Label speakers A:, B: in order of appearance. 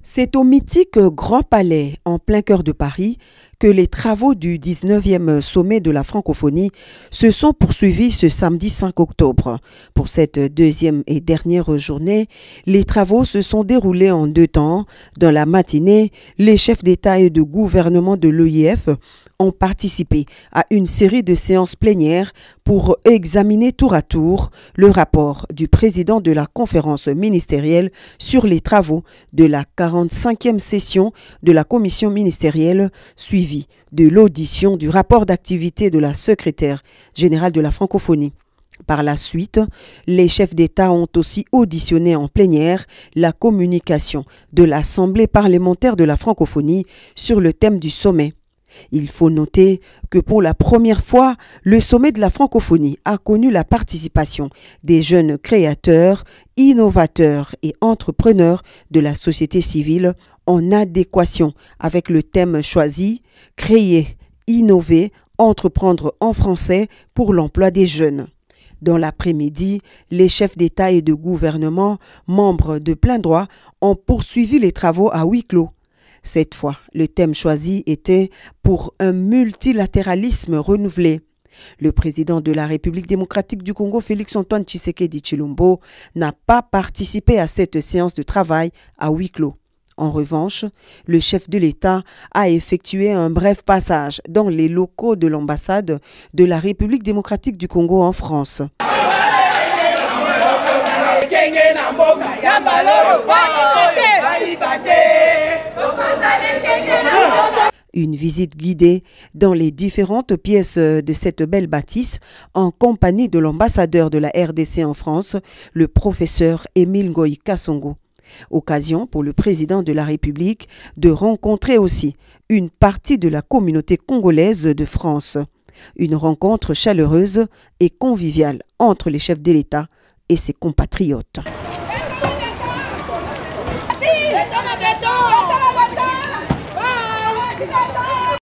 A: C'est au mythique Grand Palais, en plein cœur de Paris, que les travaux du 19e sommet de la francophonie se sont poursuivis ce samedi 5 octobre. Pour cette deuxième et dernière journée, les travaux se sont déroulés en deux temps. Dans la matinée, les chefs d'État et de gouvernement de l'OIF ont participé à une série de séances plénières pour examiner tour à tour le rapport du président de la conférence ministérielle sur les travaux de la 45e session de la commission ministérielle, suivie de l'audition du rapport d'activité de la secrétaire générale de la francophonie. Par la suite, les chefs d'État ont aussi auditionné en plénière la communication de l'Assemblée parlementaire de la francophonie sur le thème du sommet. Il faut noter que pour la première fois, le sommet de la francophonie a connu la participation des jeunes créateurs, innovateurs et entrepreneurs de la société civile en adéquation avec le thème choisi, créer, innover, entreprendre en français pour l'emploi des jeunes. Dans l'après-midi, les chefs d'État et de gouvernement, membres de plein droit, ont poursuivi les travaux à huis clos. Cette fois, le thème choisi était pour un multilatéralisme renouvelé. Le président de la République démocratique du Congo, Félix-Antoine Tshisekedi Tshilombo, n'a pas participé à cette séance de travail à huis clos. En revanche, le chef de l'État a effectué un bref passage dans les locaux de l'ambassade de la République démocratique du Congo en France. Une visite guidée dans les différentes pièces de cette belle bâtisse en compagnie de l'ambassadeur de la RDC en France, le professeur Émile Ngoï Kassongo. Occasion pour le président de la République de rencontrer aussi une partie de la communauté congolaise de France. Une rencontre chaleureuse et conviviale entre les chefs de l'État et ses compatriotes.